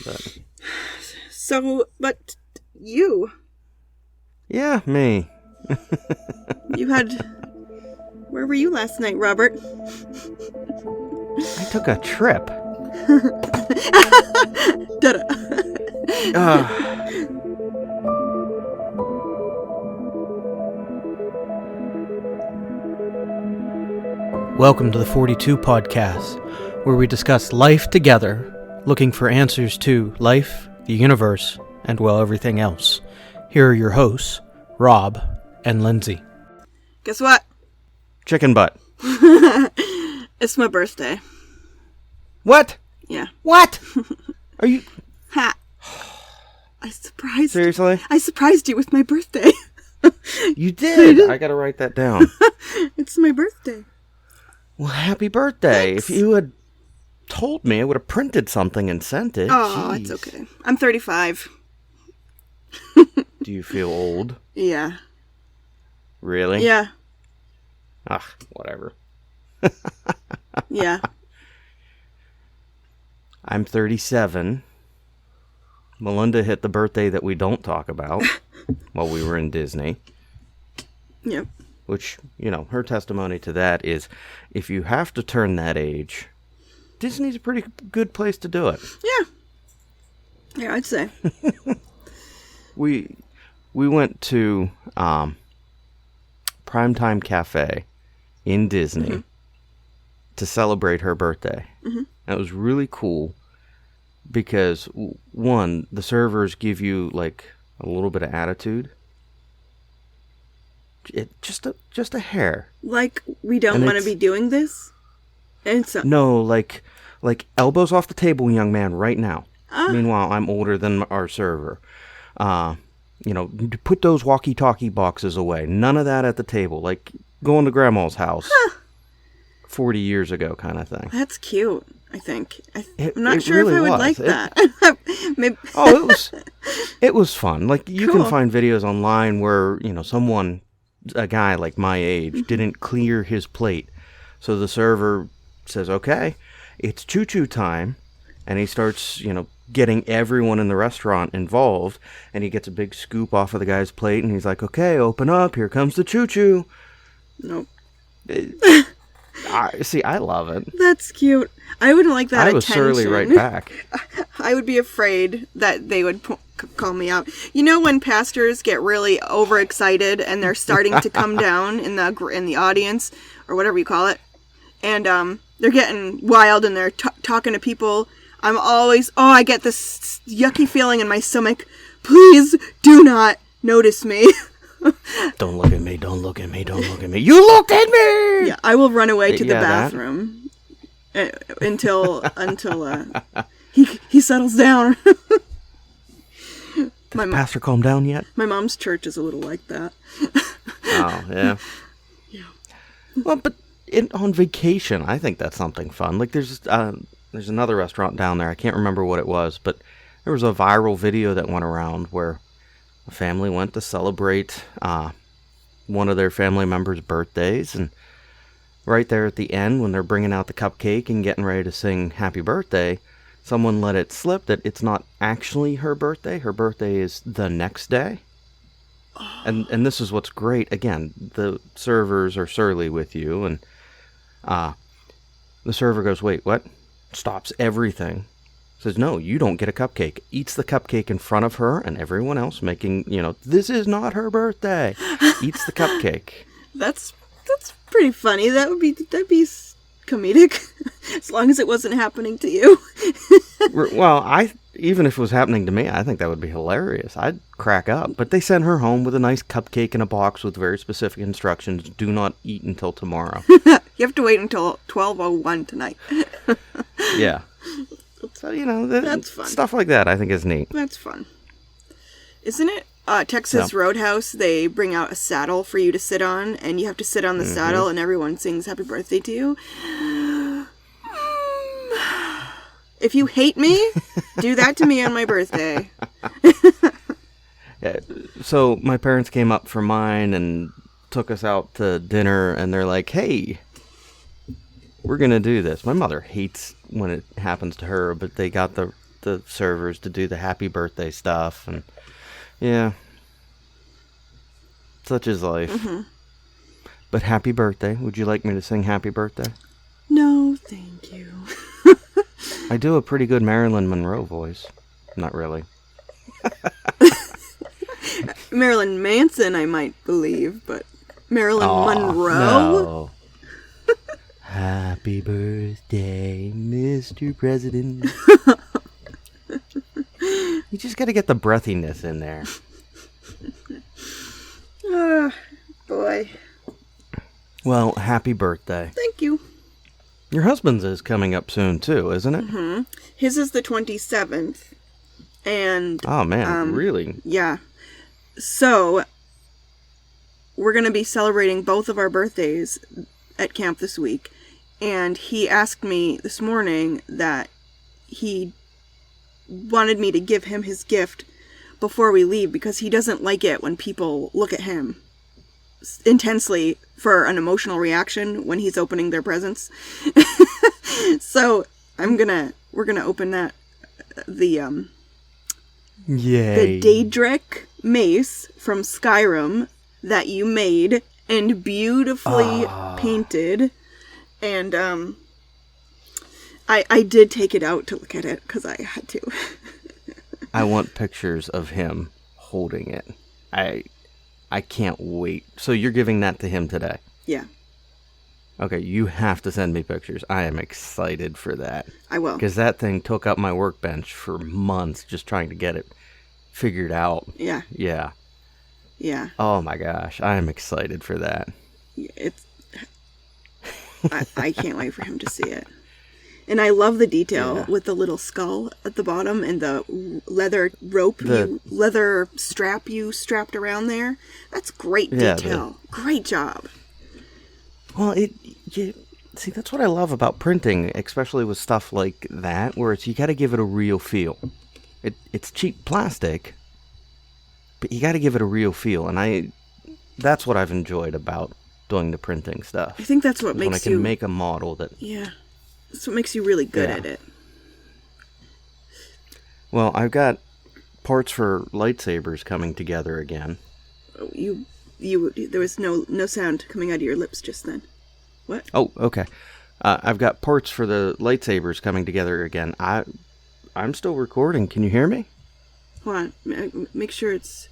But but you. Yeah, me. Where were you last night, Robert? I took a trip. Da-da. Welcome to the 42 Podcast, where we discuss life together, looking for answers to life, the universe, and, well, everything else. Here are your hosts, Rob and Lindsey. Guess what? Chicken butt. It's my birthday. What? Yeah. What? Are you... Ha! Seriously? I surprised you with my birthday. You did? I gotta write that down. It's my birthday. Well, happy birthday. Thanks. If you had told me, I would have printed something and sent it. Oh, Jeez. it's okay. I'm 35. Do you feel old? Yeah. Really? Yeah. Ugh, whatever. Yeah. I'm 37. Melinda hit the birthday that we don't talk about while we were in Disney. Yep. Which, you know, her testimony to that is, if you have to turn that age, Disney's a pretty good place to do it. Yeah. Yeah, I'd say. We went to Primetime Cafe in Disney to celebrate her birthday. Mm-hmm. That was really cool because, one, the servers give you, like, a little bit of attitude. Just a hair. Like, we don't want to be doing this? No, like elbows off the table, young man, right now. Meanwhile, I'm older than our server. You know, put those walkie-talkie boxes away. None of that at the table. Like, going to grandma's house 40 years ago kind of thing. That's cute, I think. I'm not sure really if I would was. like that. Maybe. Oh, it was fun. Like, you Cool. can find videos online where, you know, a guy like my age didn't clear his plate. So the server says, okay, it's choo-choo time. And he starts, you know, getting everyone in the restaurant involved. And he gets a big scoop off of the guy's plate. And he's like, okay, open up. Here comes the choo-choo. Nope. I love it. That's cute. I wouldn't like that I was surly right back. I would be afraid that they would call me out. You know when pastors get really overexcited and they're starting to come down in the audience, or whatever you call it, and they're getting wild and they're talking to people. I'm always, I get this yucky feeling in my stomach. Please do not notice me. Don't look at me, don't look at me, don't look at me. You looked at me! Yeah, I will run away to the bathroom until he settles down. Did the pastor calm down yet? My mom's church is a little like that. Oh, yeah. Yeah. Well, but on vacation, I think that's something fun. Like, there's another restaurant down there. I can't remember what it was, but there was a viral video that went around where a family went to celebrate one of their family members' birthdays, and right there at the end, when they're bringing out the cupcake and getting ready to sing happy birthday, someone let it slip that it's not actually her birthday. Her birthday is the next day. And this is what's great. Again, the servers are surly with you, and the server goes, wait, what? Stops everything. Says, no, you don't get a cupcake. Eats the cupcake in front of her and everyone else, making, you know, this is not her birthday. Eats the cupcake. That's pretty funny. That'd be comedic, as long as it wasn't happening to you. Well, even if it was happening to me, I think that would be hilarious. I'd crack up. But they sent her home with a nice cupcake in a box with very specific instructions. Do not eat until tomorrow. You have to wait until 12:01 tonight. Yeah. So, you know, that's fun. Stuff like that I think is neat. That's fun. Isn't it? Texas Roadhouse, they bring out a saddle for you to sit on, and you have to sit on the saddle, and everyone sings happy birthday to you. If you hate me, do that to me on my birthday. Yeah, so my parents came up for mine and took us out to dinner, and they're like, hey, we're going to do this. My mother hates when it happens to her, but they got the the servers to do the happy birthday stuff, and yeah, such is life. Mm-hmm. But happy birthday. Would you like me to sing happy birthday? No, thank you. I do a pretty good Marilyn Monroe voice. Not really. Marilyn Manson, I might believe, but Marilyn Monroe? No. Happy birthday, Mr. President. You just got to get the breathiness in there. Boy. Well, happy birthday. Thank you. Your husband's is coming up soon, too, isn't it? Mm-hmm. His is the 27th. And... Oh, man, really? Yeah. So, we're going to be celebrating both of our birthdays at camp this week. And he asked me this morning that he wanted me to give him his gift before we leave because he doesn't like it when people look at him intensely for an emotional reaction when he's opening their presents. So we're gonna open that the Daedric Mace from Skyrim that you made and beautifully painted. And I did take it out to look at it because I had to. I want pictures of him holding it. I can't wait. So you're giving that to him today? Yeah. Okay, you have to send me pictures. I am excited for that. I will. Because that thing took up my workbench for months just trying to get it figured out. Yeah. Yeah. Yeah. Oh my gosh, I am excited for that. I can't wait for him to see it. And I love the detail with the little skull at the bottom and the leather rope, leather strap you strapped around there. That's great detail. Great job. Well, see, that's what I love about printing, especially with stuff like that, where you got to give it a real feel. It's cheap plastic, but you got to give it a real feel, and that's what I've enjoyed about doing the printing stuff. I think that's what makes when I can make a model that... Yeah. That's what makes you really good at it. Well, I've got parts for lightsabers coming together again. There was no sound coming out of your lips just then. What? Oh, okay. I've got parts for the lightsabers coming together again. I'm still recording. Can you hear me? Hold on. Make sure it's...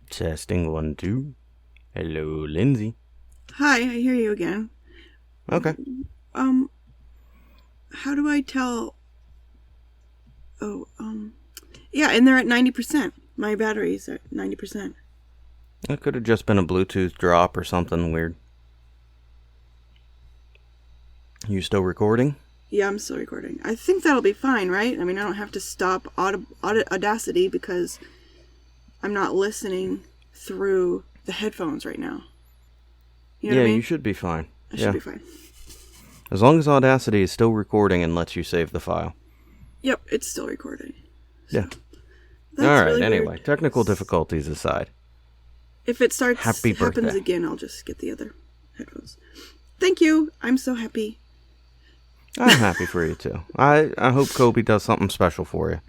Testing 1, 2. Hello, Lindsey. Hi, I hear you again. Okay. How do I tell... Yeah, and they're at 90%. My battery's at 90%. It could have just been a Bluetooth drop or something weird. You still recording? Yeah, I'm still recording. I think that'll be fine, right? I mean, I don't have to stop Audacity because I'm not listening through the headphones right now. You know what I mean? You should be fine. I should be fine. As long as Audacity is still recording and lets you save the file. Yep, it's still recording. So yeah. Alright, really anyway, weird. Technical difficulties aside. If it happens again, I'll just get the other headphones. Thank you. I'm so happy. I'm happy for you too. I hope Colby does something special for you.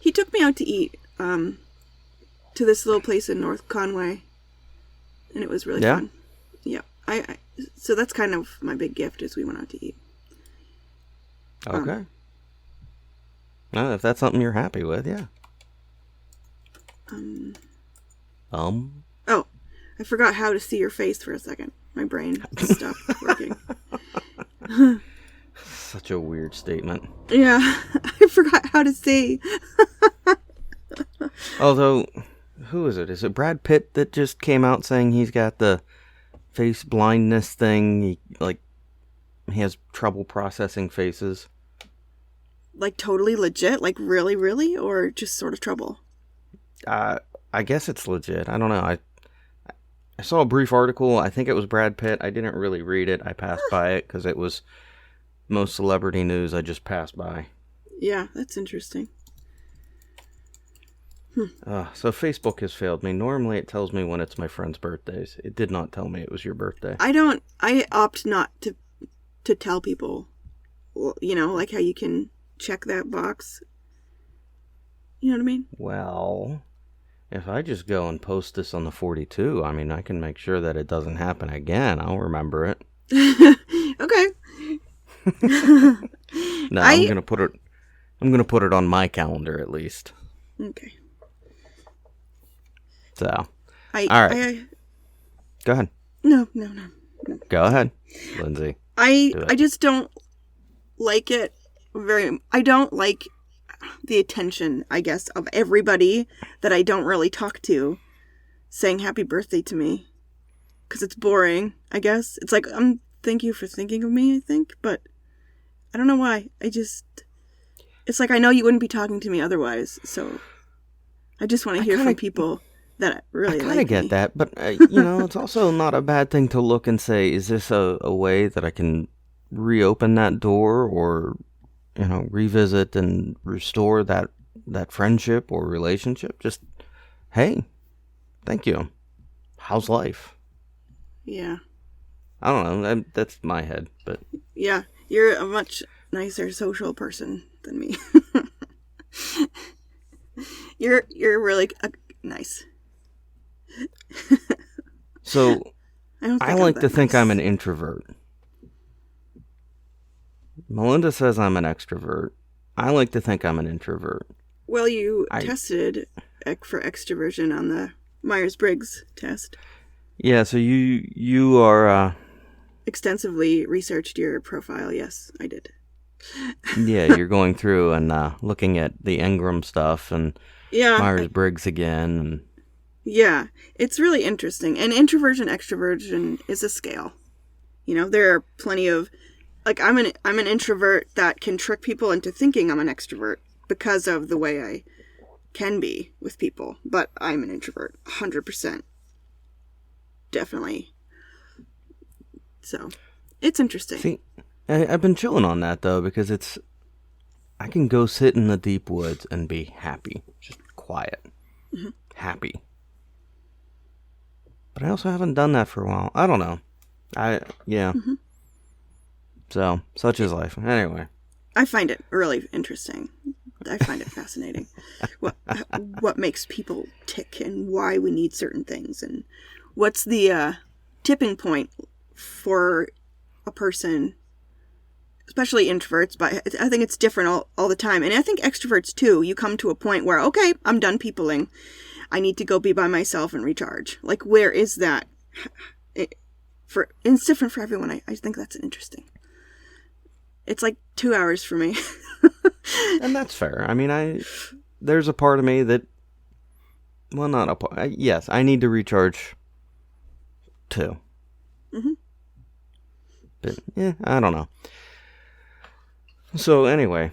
He took me out to eat to this little place in North Conway, and it was really fun. Yeah. So that's kind of my big gift is we went out to eat. Okay. If that's something you're happy with, yeah. Oh, I forgot how to see your face for a second. My brain stopped working. Such a weird statement. Yeah, I forgot how to see. Although, who is it? Is it Brad Pitt that just came out saying he's got the face blindness thing? He has trouble processing faces. Like totally legit? Like really, really? Or just sort of trouble? I guess it's legit. I don't know. I saw a brief article. I think it was Brad Pitt. I didn't really read it. I passed by it because it was most celebrity news. I just passed by. Yeah, that's interesting. So Facebook has failed me. Normally it tells me when it's my friend's birthdays. It did not tell me it was your birthday. I opt not to tell people, like how you can check that box. You know what I mean? Well, if I just go and post this on the 42, I mean, I can make sure that it doesn't happen again. I'll remember it. Okay. No, I'm gonna put it on my calendar at least. Okay. So, all right. Go ahead. No. Go ahead, Lindsay. I just don't like it I don't like the attention, I guess, of everybody that I don't really talk to saying happy birthday to me. Because it's boring, I guess. It's like, thank you for thinking of me, I think. But I don't know why. It's like I know you wouldn't be talking to me otherwise. So I just want to hear from people that really like me. I kind of get that. But, it's also not a bad thing to look and say, is this a way that I can reopen that door or, revisit and restore that friendship or relationship? Just, hey, thank you. How's life? Yeah. I don't know. That's my head, but... Yeah, you're a much nicer social person than me. You're really nice. So, I like to think I'm an introvert. Melinda says I'm an extrovert. I like to think I'm an introvert. Well, you tested for extroversion on the Myers-Briggs test. Yeah, so you are... extensively researched your profile. Yes, I did. Yeah, you're going through and looking at the Enneagram stuff and Myers-Briggs again. And... Yeah, it's really interesting. And introversion, extroversion is a scale. There are plenty of... Like, I'm an introvert that can trick people into thinking I'm an extrovert because of the way I can be with people. But I'm an introvert, 100%. Definitely. So, it's interesting. See, I've been chilling on that, though, because I can go sit in the deep woods and be happy. Just quiet. Mm-hmm. Happy. But I also haven't done that for a while. I don't know. Yeah. Mm-hmm. So, such is life. Anyway. I find it really interesting. I find it fascinating. What makes people tick and why we need certain things and what's the tipping point for a person, especially introverts, but I think it's different all the time. And I think extroverts too, you come to a point where, okay, I'm done peopling. I need to go be by myself and recharge. Like, where is that? It's different for everyone. I think that's interesting. It's like 2 hours for me. And that's fair. I mean, there's a part of me that, well, not a part. Yes, I need to recharge too. Mm-hmm. But, I don't know. So, anyway,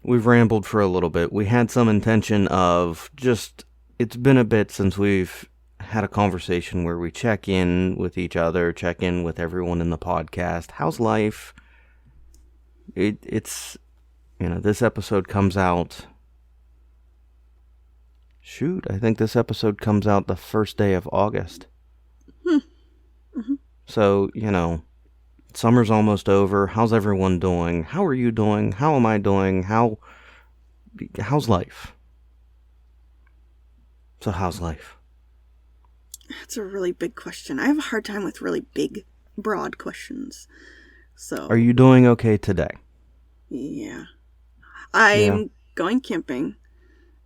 we've rambled for a little bit. We had some intention of it's been a bit since we've had a conversation where we check in with each other, check in with everyone in the podcast. How's life? It's, this episode comes out... Shoot, I think this episode comes out the first day of August. Mm-hmm. So, summer's almost over. How's everyone doing? How are you doing? How am I doing? How's life? So how's life? That's a really big question. I have a hard time with really big, broad questions. So, are you doing okay today? Yeah. I'm going camping.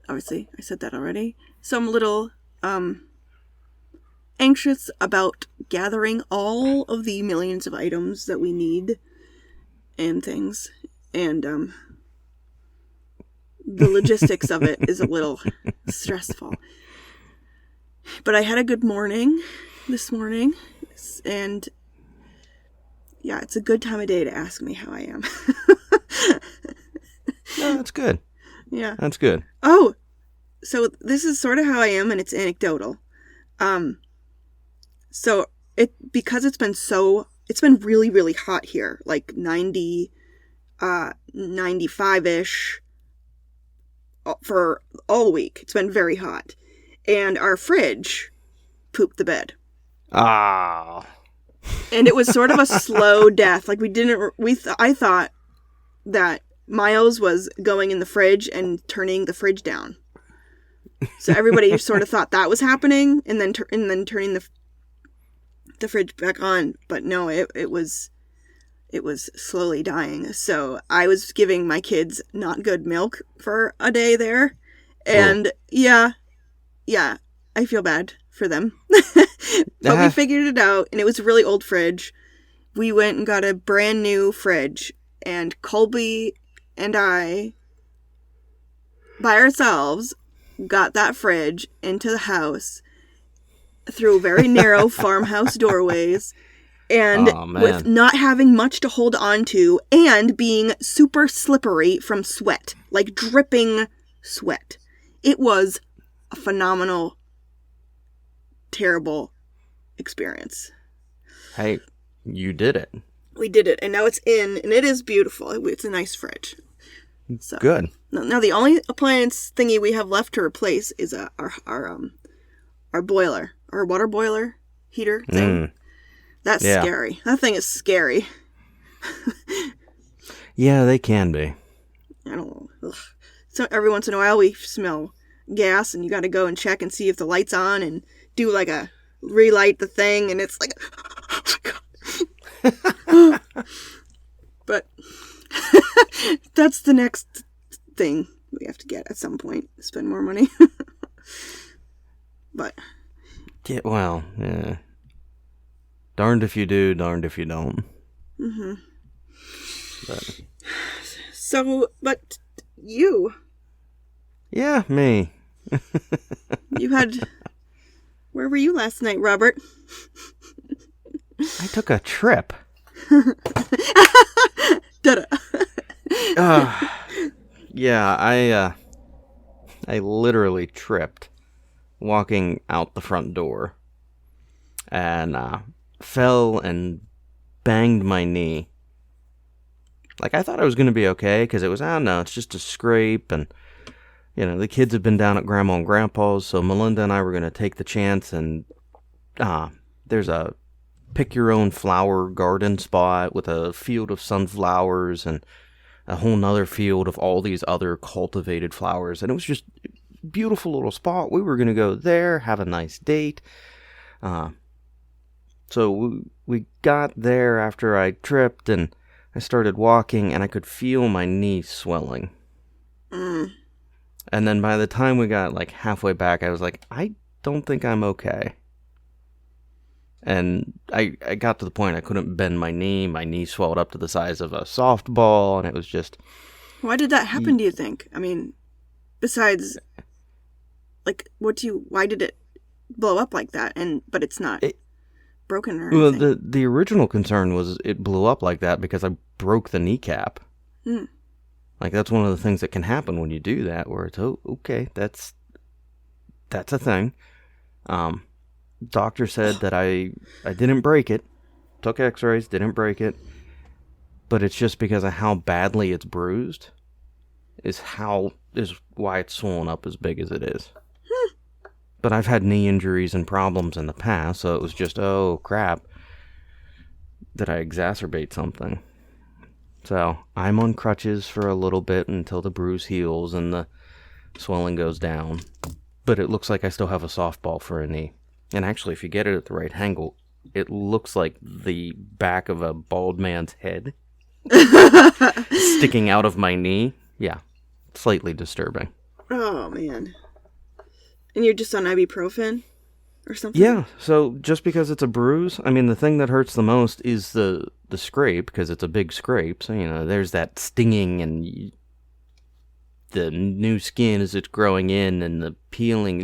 Obviously, I said that already. So I'm a little anxious about gathering all of the millions of items that we need and things. And the logistics of it is a little stressful. But I had a good morning this morning. And yeah, it's a good time of day to ask me how I am. No, that's good. Yeah. That's good. Oh, so this is sort of how I am, and it's anecdotal. So because it's been really, really hot here, like 90, 95-ish, for all week. It's been very hot. And our fridge pooped the bed. Ah. And it was sort of a slow death. Like I thought that Miles was going in the fridge and turning the fridge down. So everybody sort of thought that was happening, and then turning the fridge back on. But no, it was slowly dying. So I was giving my kids not good milk for a day there, and yeah, I feel bad for them. But we figured it out, and it was a really old fridge. We went and got a brand new fridge, and Colby and I, by ourselves, got that fridge into the house through very narrow farmhouse doorways, and with not having much to hold on to, and being super slippery from sweat, like dripping sweat. It was a phenomenal, terrible experience. Hey, you did it. We did it, and now it's in, and it is beautiful. It's a nice fridge. So, good. Now the only appliance thingy we have left to replace is our boiler, our water boiler heater thing. That's scary. That thing is scary. Yeah, they can be. I don't know. Ugh. So every once in a while we smell gas, and you got to go and check and see if the light's on, and do like a relight the thing, and it's like, oh my god. But that's the next thing we have to get at some point. Spend more money. But yeah, well, yeah. Darned if you do, darned if you don't. Mm-hmm. But. So, but you. Yeah, me. You had. Where were you last night, Robert? I took a trip. Da-da. Yeah, I literally tripped walking out the front door, and fell and banged my knee. Like, I thought I was going to be okay, because it was, no, it's just a scrape, and, the kids have been down at Grandma and Grandpa's, so Melinda and I were going to take the chance, and there's a pick-your-own-flower garden spot with a field of sunflowers and a whole nother field of all these other cultivated flowers, and it was just a beautiful little spot. We were going to go there, have a nice date. So we got there after I tripped, and I started walking, and I could feel my knee swelling. And then by the time we got, like, halfway back, I was like, I don't think I'm okay. And I got to the point I couldn't bend my knee swelled up to the size of a softball, and it was just... Why did that happen, do you think? I mean, besides, like, why did it blow up like that, but it's not broken or anything? Well, the original concern was it blew up like that because I broke the kneecap. Like, that's one of the things that can happen when you do that, where it's, okay, that's a thing. Doctor said that I didn't break it, took x-rays, didn't break it, but it's just because of how badly it's bruised is why it's swollen up as big as it is. But I've had knee injuries and problems in the past, so it was just, oh crap, did I exacerbate something? So I'm on crutches for a little bit until the bruise heals and the swelling goes down, but it looks like I still have a softball for a knee. And actually, if you get it at the right angle, it looks like the back of a bald man's head sticking out of my knee. Yeah, slightly disturbing. Oh, man. And you're just on ibuprofen or something? Yeah, so just because it's a bruise, I mean, the thing that hurts the most is the scrape, because it's a big scrape. So, there's that stinging and the new skin as it's growing in and the peeling,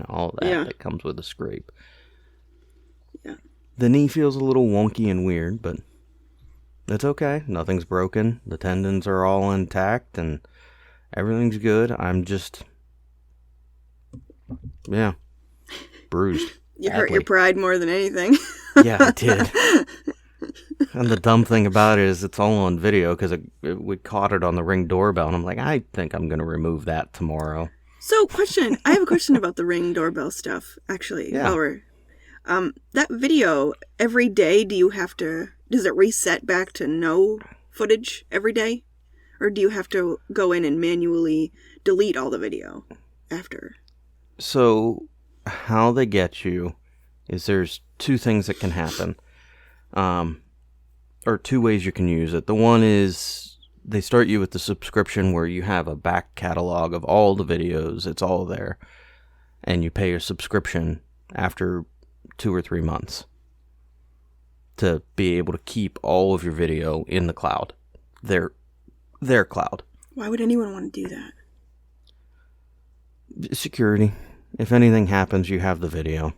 all that comes with a scrape. Yeah. The knee feels a little wonky and weird, but it's okay. Nothing's broken. The tendons are all intact and everything's good. I'm just, bruised. You hurt your pride more than anything. Yeah, I did. And the dumb thing about it is it's all on video because we caught it on the Ring doorbell. And I'm like, I think I'm going to remove that tomorrow. So, question. I have a question about the Ring doorbell stuff, actually. Yeah. That video, every day, does it reset back to no footage every day? Or do you have to go in and manually delete all the video after? So, how they get you is there's two things that can happen. Or two ways you can use it. The one is they start you with the subscription where you have a back catalog of all the videos. It's all there. And you pay a subscription after 2 or 3 months to be able to keep all of your video in the cloud. Their cloud. Why would anyone want to do that? Security. If anything happens, you have the video.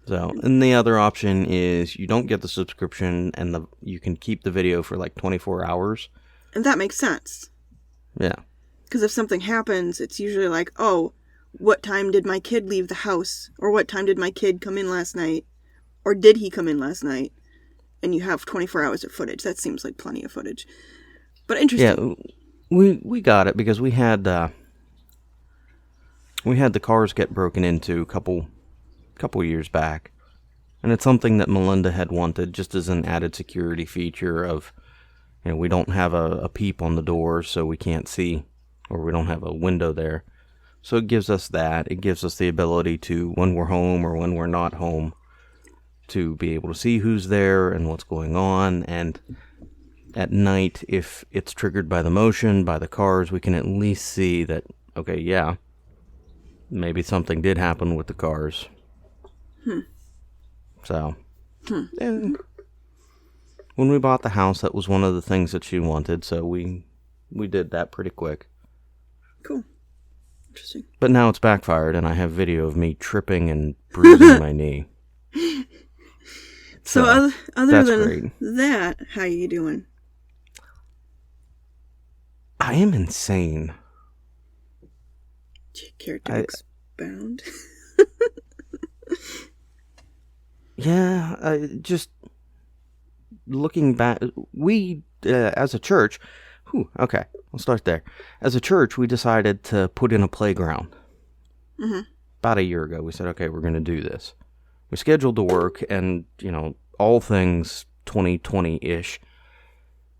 So, and the other option is you don't get the subscription and you can keep the video for like 24 hours. And that makes sense. Yeah. Because if something happens, it's usually like, oh, what time did my kid leave the house? Or what time did my kid come in last night? Or did he come in last night? And you have 24 hours of footage. That seems like plenty of footage. But interesting. Yeah, we got it because we had the cars get broken into a couple years back, and it's something that Melinda had wanted just as an added security feature of, we don't have a peep on the door so we can't see, or we don't have a window there. So it gives us that. It gives us the ability to, when we're home or when we're not home, to be able to see who's there and what's going on. And at night, if it's triggered by the motion, by the cars, we can at least see that, okay, yeah, maybe something did happen with the cars. So, and when we bought the house, that was one of the things that she wanted, so we did that pretty quick. Cool. Interesting. But now it's backfired, and I have video of me tripping and bruising my knee. So other than great. That, how you doing? I am insane. Do you care to expound? Yeah, just looking back, we, as a church, okay, I'll start there. As a church, we decided to put in a playground. Mm-hmm. About a year ago, we said, okay, we're going to do this. We scheduled the work, and, all things 2020-ish.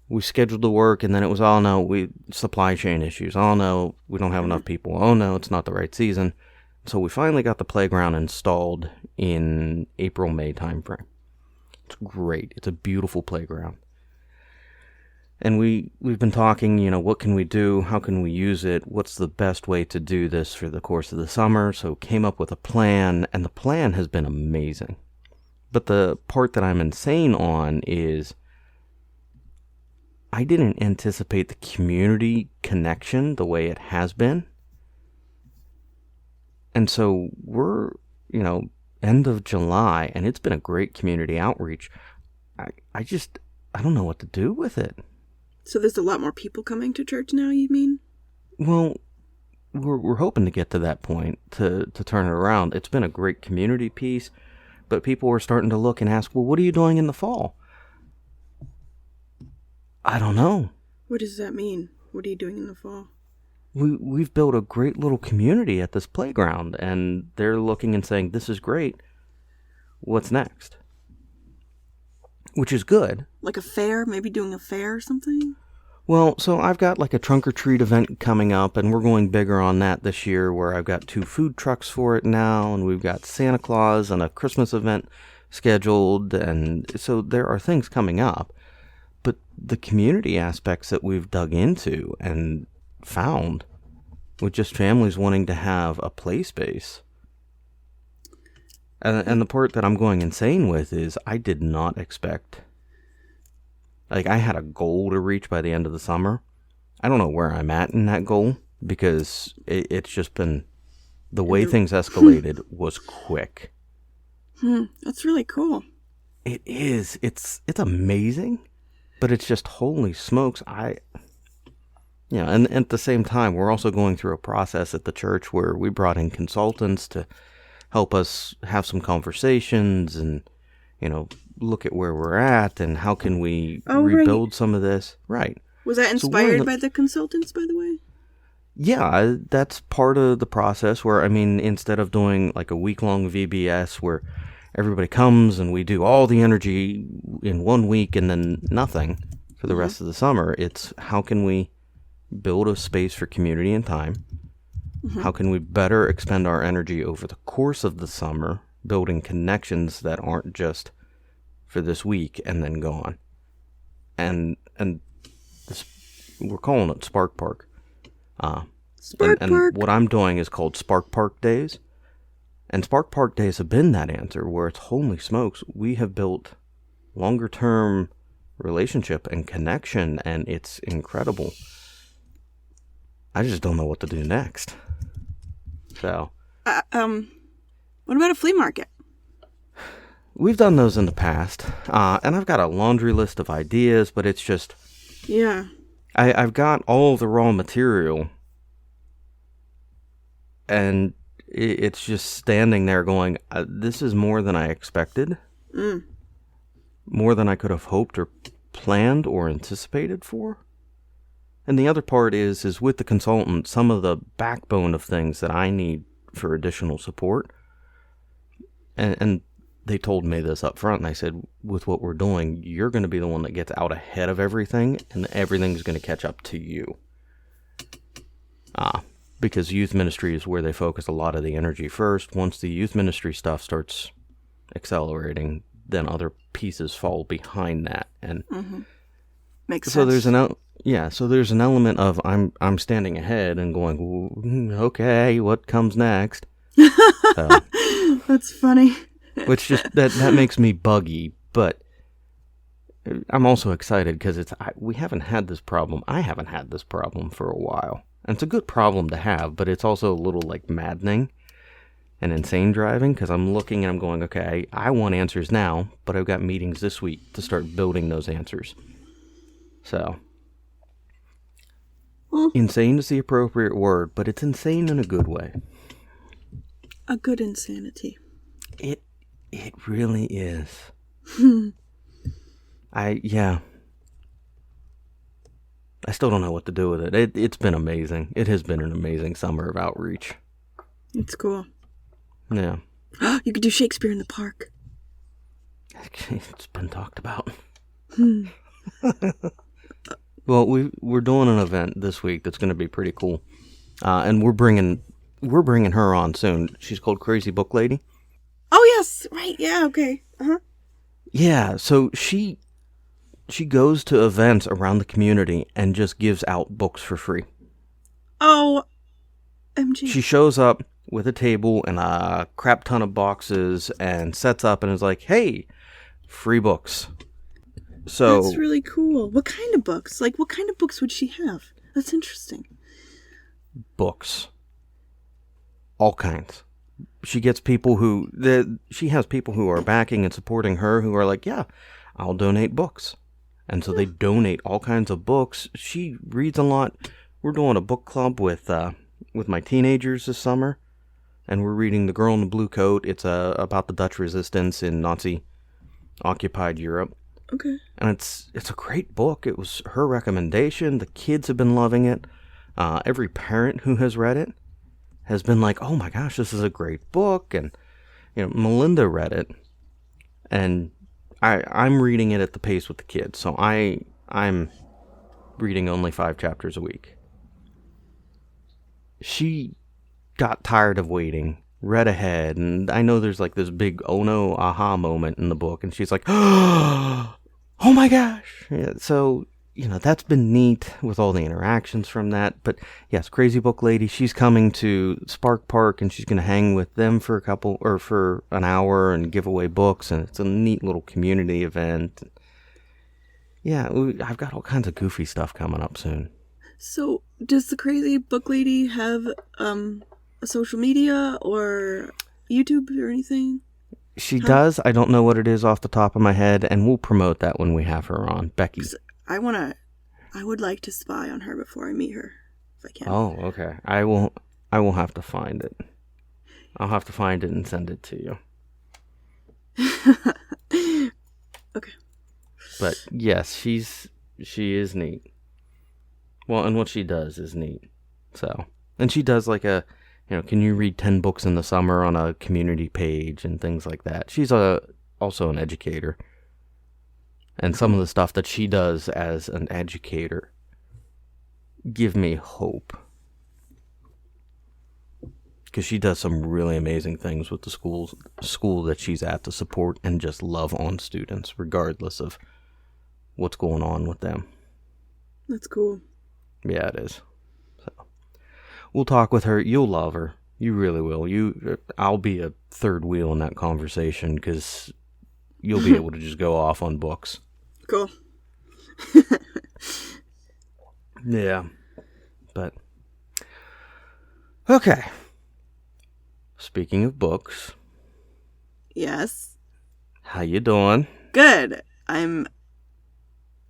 We scheduled the work, and then it was, oh no, supply chain issues. Oh no, we don't have enough people. Oh no, it's not the right season. So we finally got the playground installed in April-May timeframe. It's great. It's a beautiful playground. And we've been talking, what can we do? How can we use it? What's the best way to do this for the course of the summer? So came up with a plan, and the plan has been amazing. But the part that I'm insane on is I didn't anticipate the community connection the way it has been. And so we're, end of July, and it's been a great community outreach. I don't know what to do with it. So there's a lot more people coming to church now, you mean? Well, we're hoping to get to that point to turn it around. It's been a great community piece, but people are starting to look and ask, well, what are you doing in the fall? I don't know. What does that mean? What are you doing in the fall? We've built a great little community at this playground, and they're looking and saying, this is great. What's next? Which is good. Like a fair? Maybe doing a fair or something? Well, so I've got like a trunk or treat event coming up, and we're going bigger on that this year, where I've got 2 food trucks for it now, and we've got Santa Claus and a Christmas event scheduled, and so there are things coming up. But the community aspects that we've dug into and found with just families wanting to have a play space. And the part that I'm going insane with is I did not expect, I had a goal to reach by the end of the summer. I don't know where I'm at in that goal, because it's just been, the way things escalated was quick. That's really cool. It is. It's amazing, but it's just, holy smokes, and at the same time, we're also going through a process at the church where we brought in consultants to help us have some conversations and, look at where we're at and how can we Oh, rebuild some of this. Right. Was that So one of inspired by the consultants, by the way? Yeah, that's part of the process where, instead of doing like a week-long VBS where everybody comes and we do all the energy in 1 week and then nothing for the rest of the summer, it's how can we build a space for community and time? How can we better expend our energy over the course of the summer, building connections that aren't just for this week and then gone? And this, we're calling it Spark Park. Spark and Park. what I'm doing is called Spark Park Days. And Spark Park Days have been that answer where it's, holy smokes, we have built longer term relationship and connection, and it's incredible. I just don't know what to do next. So, what about a flea market? we've done those in the past, and I've got a laundry list of ideas, but it's just, Yeah. I've got all the raw material, and it's just standing there going, this is more than I expected, more than I could have hoped or planned or anticipated for. And the other part is with the consultant, some of the backbone of things that I need for additional support. And they told me this up front, and I said, with what we're doing, you're going to be the one that gets out ahead of everything, and everything's going to catch up to you. Because youth ministry is where they focus a lot of the energy first. Once the youth ministry stuff starts accelerating, then other pieces fall behind that. And Makes so sense. there's an element of I'm standing ahead and going, okay, what comes next? That's funny. Which just that makes me buggy, but I'm also excited because we haven't had this problem. I haven't had this problem for a while, and it's a good problem to have, but it's also a little like maddening and insane driving because I'm looking and I'm going, okay, I want answers now, but I've got meetings this week to start building those answers. So, insane is the appropriate word, but it's insane in a good way. A good insanity. It really is. I still don't know what to do with it. It's been amazing. It has been an amazing summer of outreach. It's cool. Yeah. You could do Shakespeare in the park. It's been talked about. Well, we're doing an event this week that's going to be pretty cool, and we're bringing her on soon. She's called Crazy Book Lady. Oh yes, right. Yeah. Okay. Yeah. So she goes to events around the community and just gives out books for free. Oh, MG. She shows up with a table and a crap ton of boxes and sets up and is like, "Hey, free books." So That's really cool. What kind of books? Like, what kind of books would she have? That's interesting. Books. All kinds. She gets people she has people who are backing and supporting her who are like, yeah, I'll donate books. And so they donate all kinds of books. She reads a lot. We're doing a book club with my teenagers this summer. And we're reading The Girl in the Blue Coat. It's about the Dutch resistance in Nazi-occupied Europe. Okay. And it's a great book. It was her recommendation. The kids have been loving it. Every parent who has read it has been like, oh my gosh, this is a great book. And, Melinda read it. And I'm reading it at the pace with the kids. So I'm reading only 5 chapters a week. She got tired of waiting, read ahead. And I know there's like this big oh no aha moment in the book. And she's like, oh my gosh. Yeah, so, that's been neat with all the interactions from that. But yes, Crazy Book Lady, she's coming to Spark Park and she's going to hang with them for an hour and give away books. And it's a neat little community event. Yeah, I've got all kinds of goofy stuff coming up soon. So, does the Crazy Book Lady have a social media or YouTube or anything? She does. I don't know what it is off the top of my head, and we'll promote that when we have her on. Becky. I would like to spy on her before I meet her, if I can. Oh, okay. I will have to find it. I'll have to find it and send it to you. Okay. But yes, she is neat. Well, and what she does is neat. So, and she does like a, can you read 10 books in the summer on a community page and things like that. She's also an educator. And some of the stuff that she does as an educator give me hope. Because she does some really amazing things with the school that she's at to support and just love on students, regardless of what's going on with them. That's cool. Yeah, it is. So we'll talk with her. You'll love her. You really will. I'll be a third wheel in that conversation because you'll be able to just go off on books. Cool. Yeah. But okay. Speaking of books. Yes. How you doing? Good. I'm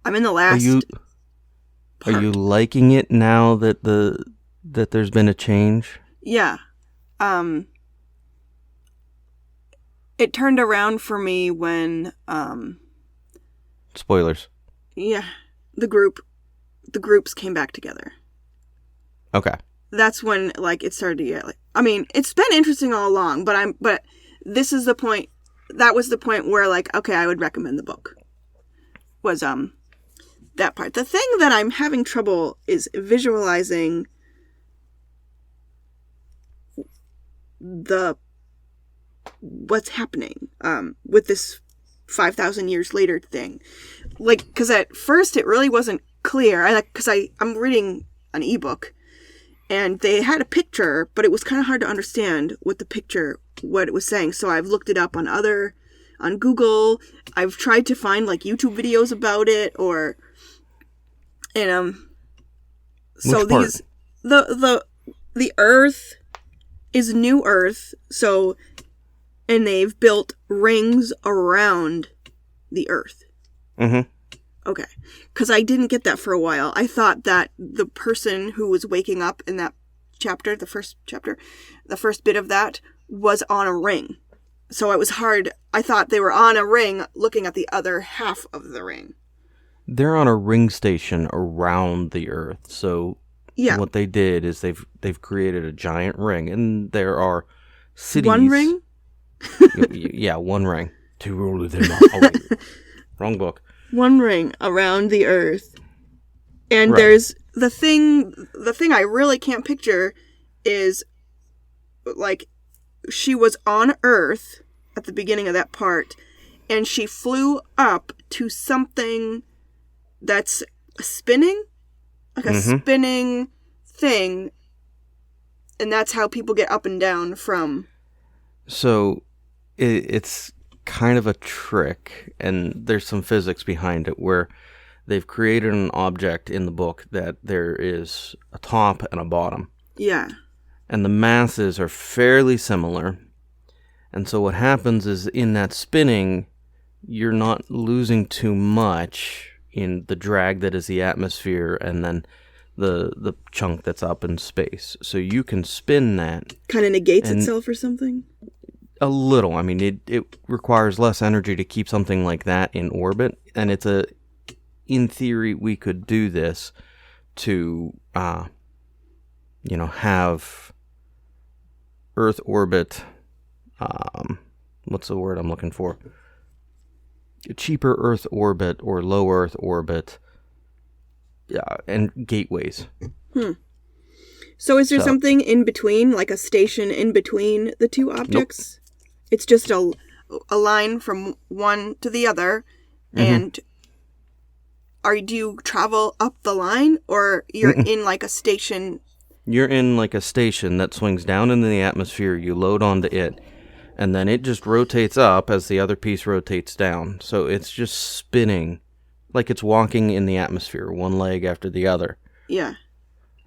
in the last Are you liking it now that that there's been a change? Yeah. It turned around for me when Spoilers. Yeah, the groups came back together. Okay. That's when it started to get it's been interesting all along, but this is the point. That was the point where okay, I would recommend the book. Was that part. The thing that I'm having trouble is visualizing what's happening with this 5,000 years later thing. Because at first it really wasn't clear. I'm reading an ebook and they had a picture, but it was kind of hard to understand what it was saying. So I've looked it up on Google. I've tried to find YouTube videos about it so Which part? the Earth is New Earth, and they've built rings around the Earth. Mm-hmm. Okay. Because I didn't get that for a while. I thought that the person who was waking up in that chapter, the first bit of that, was on a ring. So it was hard. I thought they were on a ring looking at the other half of the ring. They're on a ring station around the Earth. So yeah, what they did is they've created a giant ring, and there are cities. One ring? Yeah, one ring. To rule them Wrong book. One ring around the Earth. And Right. There's the thing I really can't picture is she was on Earth at the beginning of that part, and she flew up to something that's spinning, a spinning thing, and that's how people get up and down from. So it's kind of a trick, and there's some physics behind it where they've created an object in the book that there is a top and a bottom. Yeah. And the masses are fairly similar. And so what happens is in that spinning, you're not losing too much in the drag that is the atmosphere and then the chunk that's up in space. So you can spin that. Kind of negates itself or something? A little. I mean, it requires less energy to keep something like that in orbit. And in theory, we could do this to, have Earth orbit, what's the word I'm looking for? A cheaper Earth orbit or low Earth orbit, and gateways. So is there something in between, like a station in between the two objects? Nope. It's just a line from one to the other, and do you travel up the line, or you're in a station? You're in a station that swings down into the atmosphere, you load onto it, and then it just rotates up as the other piece rotates down. So it's just spinning like it's walking in the atmosphere, one leg after the other. Yeah.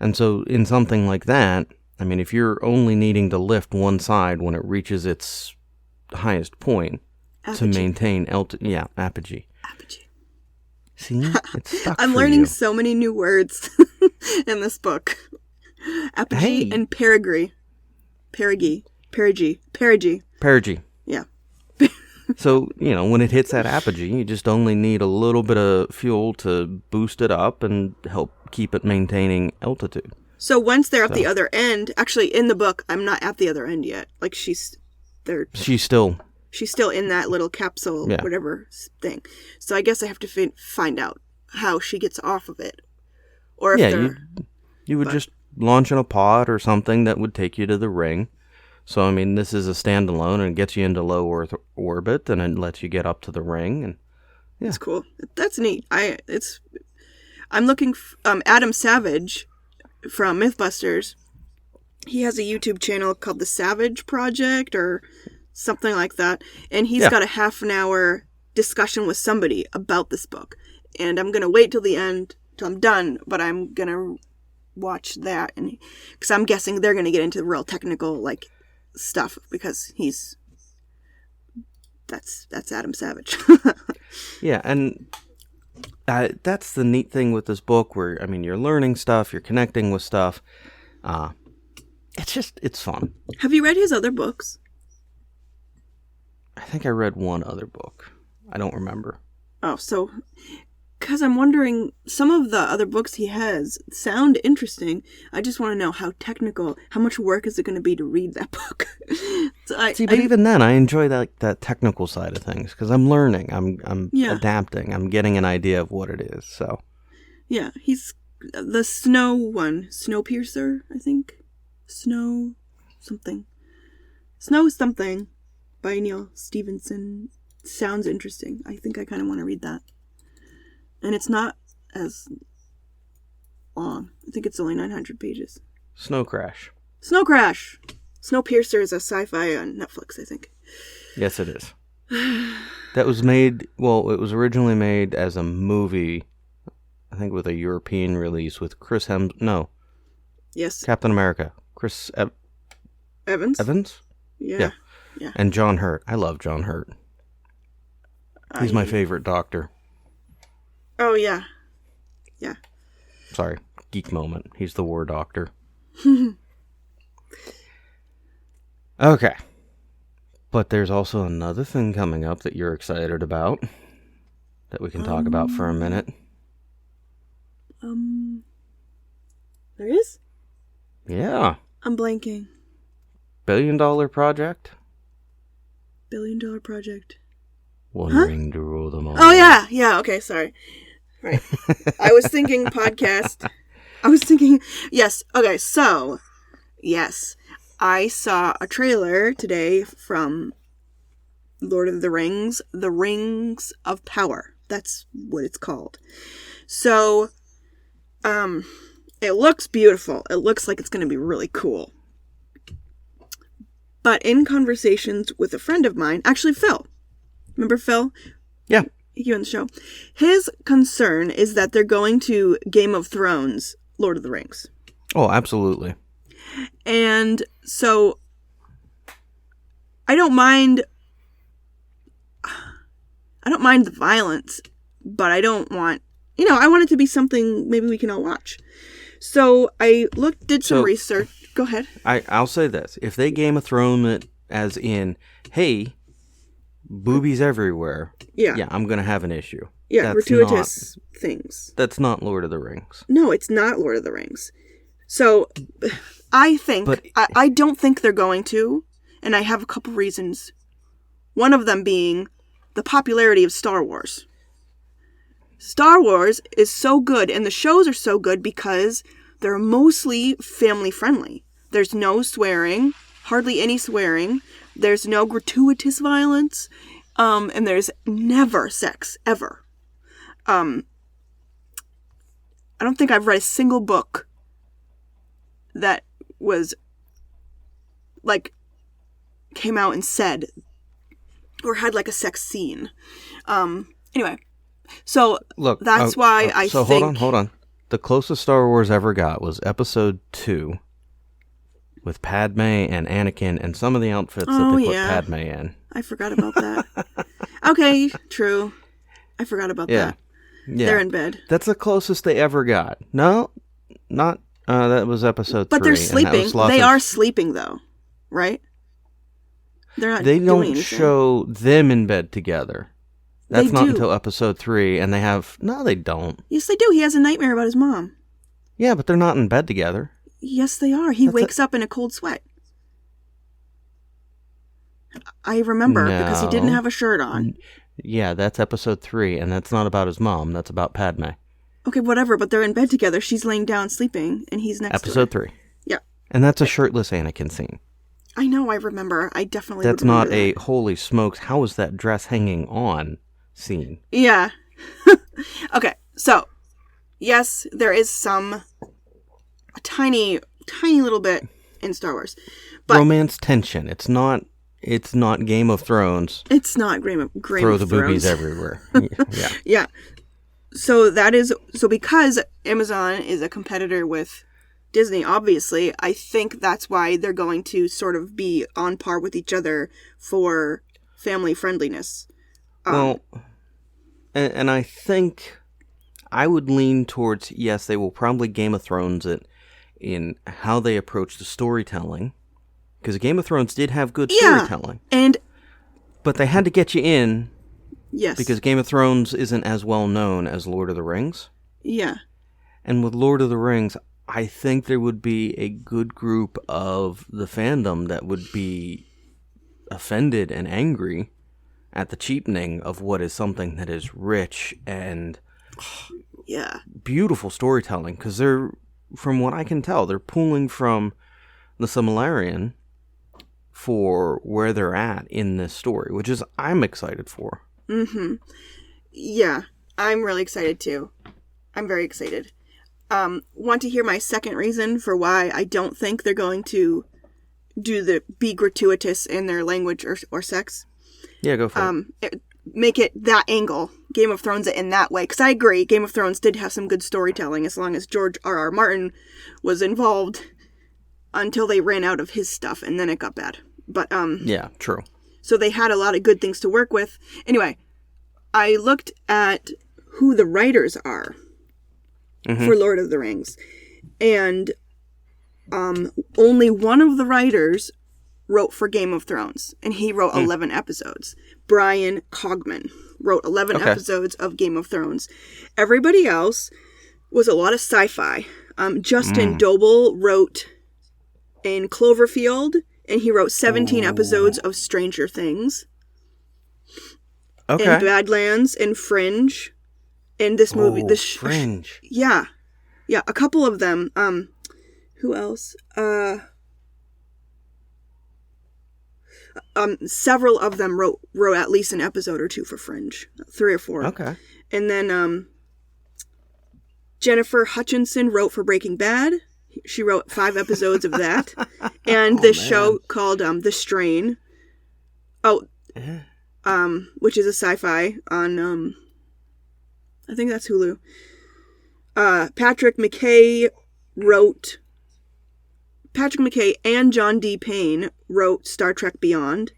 And so in something like that, I mean, if you're only needing to lift one side when it reaches its highest point to maintain apogee. Apogee. See? It's stuck I'm for learning you. so many new words in this book. Apogee and perigee. Perigee. Perigee. Yeah. So, when it hits that apogee, you just only need a little bit of fuel to boost it up and help keep it maintaining altitude. So once they're at the other end, actually in the book, I'm not at the other end yet. Like she's still in that little capsule, whatever thing. So I guess I have to find out how she gets off of it. Or if you would just launch in a pod or something that would take you to the ring. So, I mean, this is a standalone and it gets you into low Earth orbit and it lets you get up to the ring. And That's cool. That's neat. I'm looking Adam Savage from Mythbusters. He has a YouTube channel called The Savage Project or something like that. And he's got a half an hour discussion with somebody about this book. And I'm going to wait till the end, till I'm done, but I'm going to watch that. And because I'm guessing they're going to get into the real technical, like, stuff because that's Adam Savage. Yeah, and that's the neat thing with this book where, I mean, you're learning stuff, you're connecting with stuff. It's fun. Have you read his other books? I think I read one other book. I don't remember. Oh, so because I'm wondering, some of the other books he has sound interesting. I just want to know how much work is it going to be to read that book? Even then, I enjoy that technical side of things because I'm learning, I'm adapting, I'm getting an idea of what it is. So, yeah, he's the Snow one, Snowpiercer, I think, Snow something by Neil Stevenson. Sounds interesting. I think I kind of want to read that. And it's not as long. I think it's only 900 pages. Snow Crash. Snowpiercer is a sci-fi on Netflix, I think. Yes, it is. That was made, it was originally made as a movie, I think with a European release with Yes. Captain America. Chris Evans? Evans? Yeah. And John Hurt. I love John Hurt. He's my favorite Doctor. Oh, yeah. Yeah. Sorry, geek moment. He's the War Doctor. Okay. But there's also another thing coming up that you're excited about that we can talk about for a minute. There is? Yeah. I'm blanking. $1 billion project? $1 billion project. One ring to rule them all. Oh, yeah. Yeah, okay, sorry. Right. I was thinking podcast. Yes. Okay, so, yes. I saw a trailer today from Lord of the Rings, The Rings of Power. That's what it's called. So, it looks beautiful. It looks like it's going to be really cool. But in conversations with a friend of mine, actually Phil. Remember Phil? Yeah. You on the show. His concern is that they're going to Game of Thrones, Lord of the Rings. Oh, absolutely. And so I don't mind the violence, but I don't want, I want it to be something maybe we can all watch. So I did some research. Go ahead. I'll say this. If they Game of Thrones it as in, hey, boobies everywhere. Yeah, I'm going to have an issue. Yeah, gratuitous things. That's not Lord of the Rings. No, it's not Lord of the Rings. So, I think, I don't think they're going to, and I have a couple reasons. One of them being the popularity of Star Wars. Star Wars is so good, and the shows are so good because they're mostly family-friendly. There's no swearing, hardly any swearing. There's no gratuitous violence, and there's never sex, ever. I don't think I've read a single book that was, came out and said, or had, a sex scene. Anyway, so look, that's why I think... So hold on. The closest Star Wars ever got was Episode 2. With Padme and Anakin and some of the outfits that they put Padme in. I forgot about that. Okay, true. I forgot about that. Yeah. They're in bed. That's the closest they ever got. No, not, that was Episode 3. But they're sleeping. They are sleeping, though, right? They're not They doing don't anything. show them in bed together. That's They not do. until episode 3, and they have... No, they don't. Yes, they do. He has a nightmare about his mom. Yeah, but they're not in bed together. Yes, they are. He That's wakes up in a cold sweat. I remember because he didn't No. have a shirt on. Yeah, that's episode 3, and that's not about his mom. That's about Padme. Okay, whatever, but they're in bed together. She's laying down sleeping, and he's next Episode to her. 3. Yeah. And that's a shirtless Anakin scene. I know, I remember. I definitely That's would remember not a that. holy smokes, how is that dress hanging on scene. Yeah. Okay, so, yes, there is a tiny little bit in Star Wars. But Romance tension. It's not Game of Thrones. it's not Game of Throw the Thrones. boobies everywhere. Yeah. Yeah. So because Amazon is a competitor with Disney, obviously, I think that's why they're going to sort of be on par with each other for family friendliness. Well, and I think I would lean towards, yes, they will probably Game of Thrones it in how they approach the storytelling. Because Game of Thrones did have good storytelling. And But they had to get you in yes. because Game of Thrones isn't as well known as Lord of the Rings. Yeah. And with Lord of the Rings, I think there would be a good group of the fandom that would be offended and angry at the cheapening of what is something that is rich and Yeah. beautiful storytelling. Because they're, from what I can tell, they're pulling from the Silmarillion for where they're at in this story, which is I'm excited for. Mm-hmm. Yeah. I'm really excited too. I'm very excited. Want to hear my second reason for why I don't think they're going to be gratuitous in their language or sex? Yeah, go for it. Make it that angle. Game of Thrones it in that way. Because I agree, Game of Thrones did have some good storytelling as long as George R.R. Martin was involved until they ran out of his stuff and then it got bad. But, Yeah, true. so they had a lot of good things to work with. Anyway, I looked at who the writers are for Lord of the Rings. And only one of the writers wrote for Game of Thrones. And he wrote 11 episodes. Brian Cogman wrote 11 episodes of Game of Thrones. Everybody else was a lot of sci-fi. Justin Doble wrote in Cloverfield. And he wrote 17 episodes of Stranger Things. Okay. And Badlands and Fringe. And this movie, Fringe. yeah, a couple of them. Who else? Several of them wrote at least an episode or two for Fringe, 3 or 4. Okay. And then Jennifer Hutchinson wrote for Breaking Bad. She wrote 5 episodes of that, and this show called The Strain. Which is a sci-fi on I think that's Hulu. Patrick McKay and John D. Payne wrote Star Trek Beyond.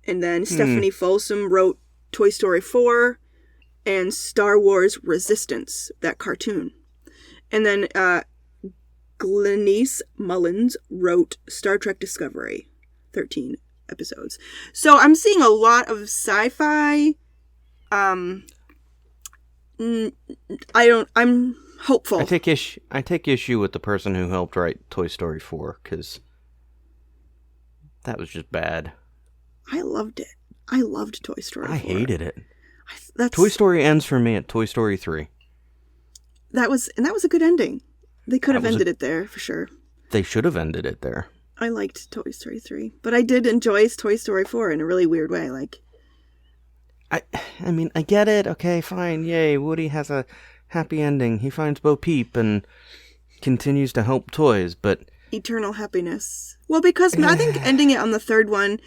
And then Stephanie Folsom wrote Toy Story 4 and Star Wars Resistance, that cartoon. And then Glenise Mullins wrote Star Trek Discovery, 13 episodes. So I'm seeing a lot of sci-fi. I'm hopeful. I take issue with the person who helped write Toy Story 4 because that was just bad. I loved it. I loved Toy Story 4. I hated it. That's, Toy Story ends for me at Toy Story 3. that was a good ending. They could have ended it there for sure. They should have ended it there. I liked Toy Story 3, but I did enjoy Toy Story 4 in a really weird way. Like, I mean, I get it. Okay, fine. Yay, Woody has a happy ending. He finds Bo Peep and continues to help toys, but... eternal happiness. Well, because I think ending it on the third one,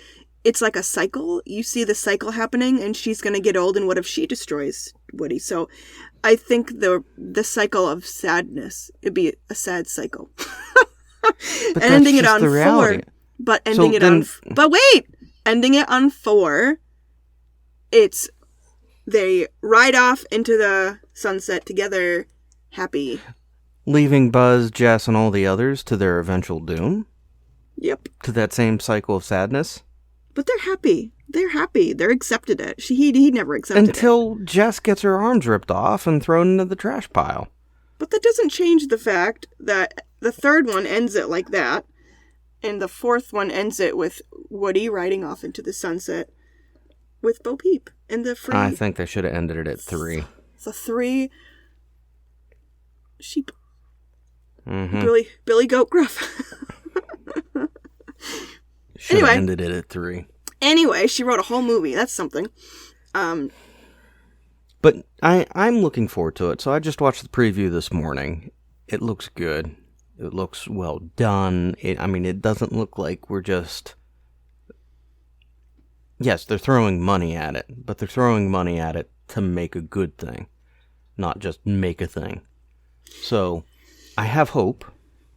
it's like a cycle. You see the cycle happening, and she's going to get old, and what if she destroys Woody? So I think the cycle of sadness, it'd be a sad cycle. But and ending it just on the reality. 4. But ending it on... But wait! Ending it on 4, it's... they ride off into the sunset together, happy. Leaving Buzz, Jess, and all the others to their eventual doom? Yep. To that same cycle of sadness? But they're happy. They're happy. They're accepted it. He never accepted it. Until Jess gets her arms ripped off and thrown into the trash pile. But that doesn't change the fact that the third one ends it like that, and the fourth one ends it with Woody riding off into the sunset with Bo Peep and the free. I think they should have ended it at 3. The 3 sheep. Mm-hmm. Billy Goat Gruff. Should have ended it at 3. Anyway, she wrote a whole movie. That's something. But I'm looking forward to it. So I just watched the preview this morning. It looks good. It looks well done. It doesn't look like we're just... Yes, they're throwing money at it, but they're throwing money at it to make a good thing, not just make a thing. So I have hope.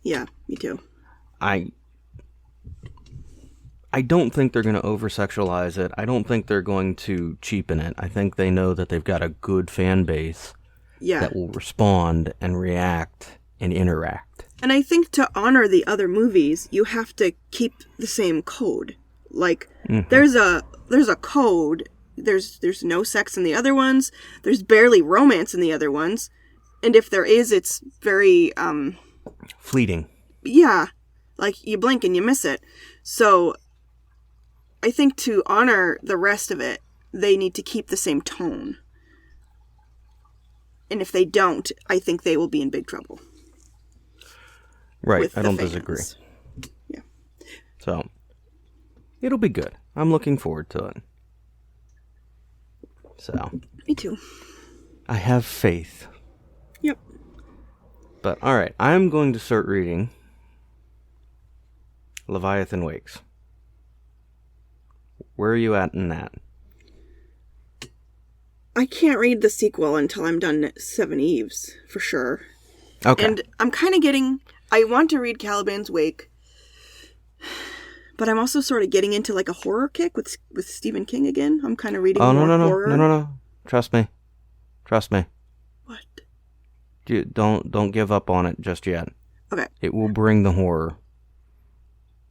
Yeah, me too. I don't think they're going to over-sexualize it. I don't think they're going to cheapen it. I think they know that they've got a good fan base that will respond and react and interact. And I think to honor the other movies, you have to keep the same code. Like, there's a code. There's no sex in the other ones. There's barely romance in the other ones. And if there is, it's very... fleeting. Yeah. Like, you blink and you miss it. So... I think to honor the rest of it, they need to keep the same tone. And if they don't, I think they will be in big trouble. Right, I don't disagree. Yeah. So, it'll be good. I'm looking forward to it. So. Me too. I have faith. Yep. But, alright, I'm going to start reading Leviathan Wakes. Where are you at in that? I can't read the sequel until I'm done Seveneves, for sure. Okay. And I'm kind of getting... I want to read Caliban's Wake, but I'm also sort of getting into like a horror kick with Stephen King again. I'm kind of reading more horror. No. Trust me. What? Don't give up on it just yet. Okay. It will bring the horror.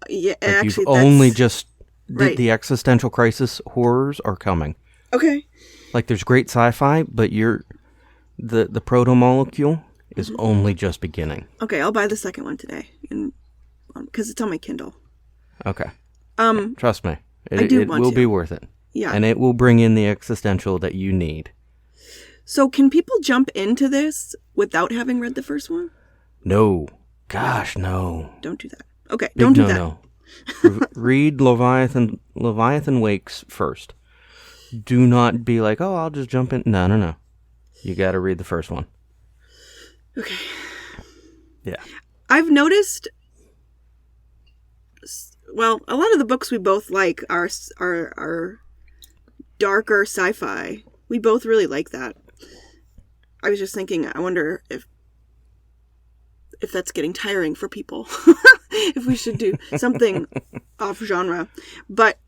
Yeah, like actually, you've only just... Right. The existential crisis horrors are coming. Okay. Like there's great sci-fi, but the proto-molecule is only just beginning. Okay, I'll buy the second one today, because it's on my Kindle. Okay. Yeah, trust me, it will be worth it. Yeah. And it will bring in the existential that you need. So can people jump into this without having read the first one? No. Gosh, no. Don't do that. Okay, Big don't do no, that. No. Read Leviathan Wakes first. Do not be like, oh, I'll just jump in. No. You got to read the first one. Okay. Yeah. I've noticed. Well, a lot of the books we both like are darker sci-fi. We both really like that. I was just thinking, I wonder if that's getting tiring for people. If we should do something off genre. But,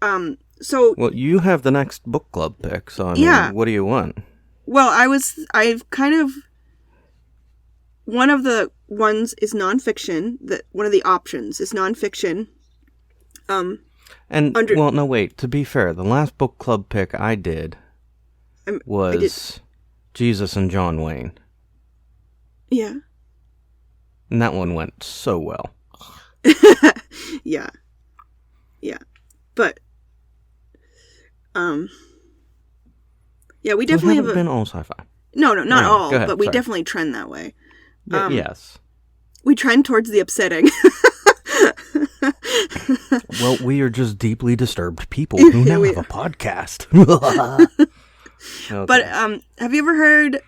so... Well, you have the next book club pick, so I mean, what do you want? Well, I've kind of... One of the ones is nonfiction. One of the options is nonfiction. Well, no, wait. To be fair, the last book club pick I did was Jesus and John Wayne. Yeah. And that one went so well. Yeah. But, yeah, we definitely have been all sci-fi. No, not all, go ahead, but we sorry. definitely trend that way. Yes. We trend towards the upsetting. Well, we are just deeply disturbed people who now have a podcast. Okay. But have you ever heard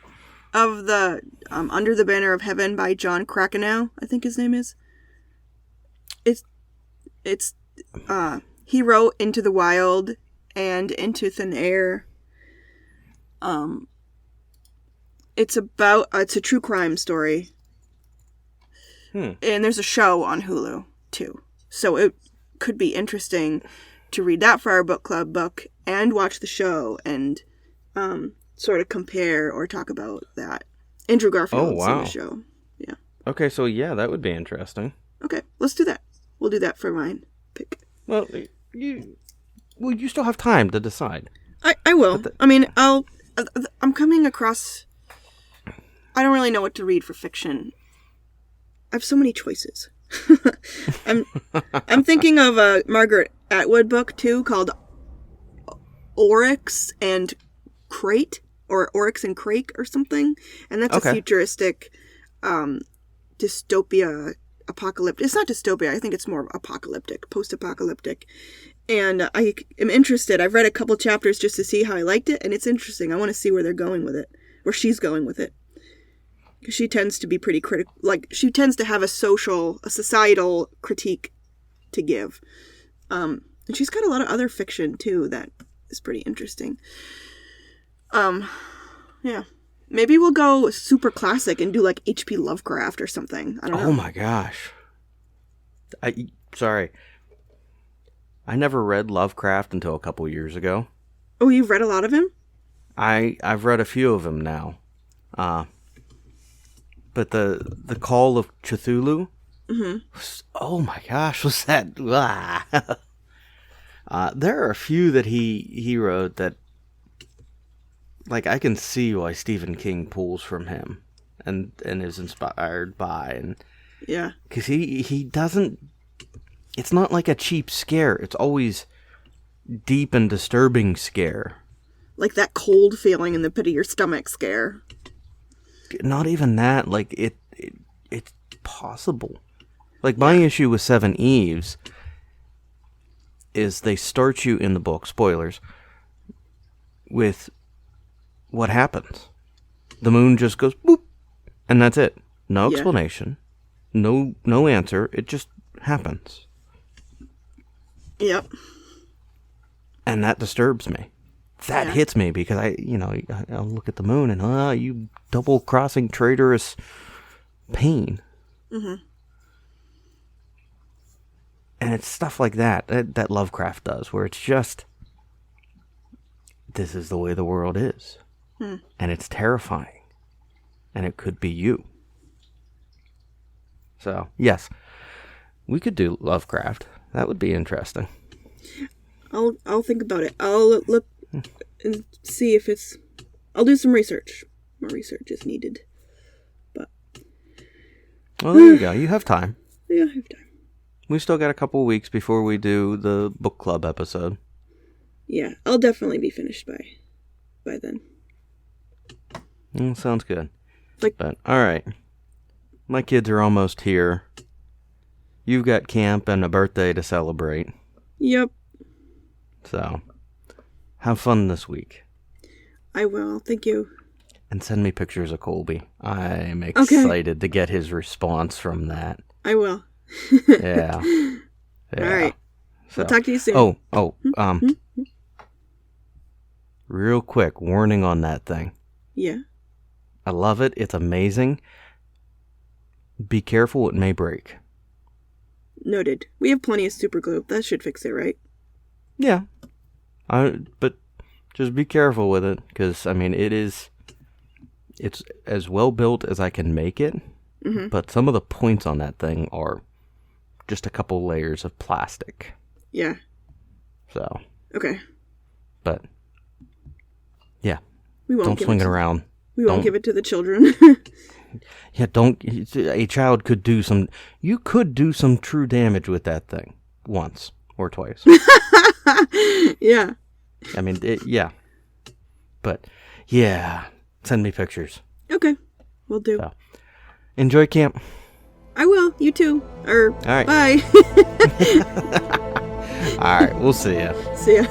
of the Under the Banner of Heaven by John Krakenow, I think his name is? It's he wrote Into the Wild and Into Thin Air. It's a true crime story. And there's a show on Hulu too. So it could be interesting to read that for our book club book and watch the show and sort of compare or talk about that. Andrew Garfield's in the show. Yeah. Okay, so yeah, that would be interesting. Okay, let's do that. We'll do that for mine pick. Well, you Well, you still have time to decide. I will. I mean, I'm coming across... I don't really know what to read for fiction. I have so many choices. I'm thinking of a Margaret Atwood book, too, called Oryx and Crate, or Oryx and Crake or something. And that's a futuristic dystopia apocalyptic. It's not dystopia. I think it's more apocalyptic, post-apocalyptic. And I am interested. I've read a couple chapters just to see how I liked it, and it's interesting. I want to see where they're going with it, where she's going with it. Because she tends to be pretty critical. Like, she tends to have a societal critique to give. And she's got a lot of other fiction, too, that is pretty interesting. Yeah. Maybe we'll go super classic and do, like, H.P. Lovecraft or something. I don't know. Oh, my gosh. Sorry. I never read Lovecraft until a couple years ago. Oh, you've read a lot of him? I've read a few of them now. But the Call of Cthulhu, oh my gosh, was that? There are a few that he wrote that, like, I can see why Stephen King pulls from him and is inspired by, and yeah, because he doesn't. It's not like a cheap scare. It's always deep and disturbing scare. Like that cold feeling in the pit of your stomach scare. Not even that. Like, it's possible. Like, my issue with Seveneves is they start you in the book, spoilers, with what happens. The moon just goes boop, and that's it. No explanation. No answer. It just happens. Yep. And that disturbs me. That hits me because I'll look at the moon and, you double-crossing traitorous pain. Mm-hmm. And it's stuff like that Lovecraft does, where it's just, this is the way the world is. And it's terrifying. And it could be you. So, yes, we could do Lovecraft. That would be interesting. I'll think about it. I'll look and see if it's... I'll do some research. More research is needed. But... Well, there you go. You have time. Yeah, I have time. We still got a couple of weeks before we do the book club episode. Yeah, I'll definitely be finished by then. Sounds good. But, alright. My kids are almost here. You've got camp and a birthday to celebrate. Yep. So, have fun this week. I will, thank you. And send me pictures of Colby. I'm excited to get his response from that. I will. Yeah. All right. So, I'll talk to you soon. Real quick, warning on that thing. Yeah. I love it. It's amazing. Be careful, it may break. Noted. We have plenty of super glue. That should fix it, right? Yeah. But just be careful with it, because, I mean, it's as well built as I can make it, but some of the points on that thing are just a couple layers of plastic. Yeah. So. Okay. But, yeah. We won't don't swing it around. We won't give it to the children. Yeah, a child could do some, you could do some true damage with that thing once or twice. Yeah. I mean, yeah. But, yeah, send me pictures. Okay, will do. So, enjoy camp. I will, you too. All right. Bye. All right, we'll see ya. See ya.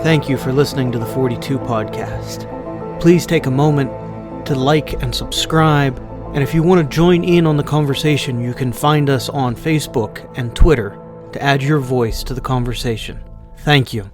Thank you for listening to the 42 podcast. Please take a moment to like and subscribe, and if you want to join in on the conversation, you can find us on Facebook and Twitter to add your voice to the conversation. Thank you.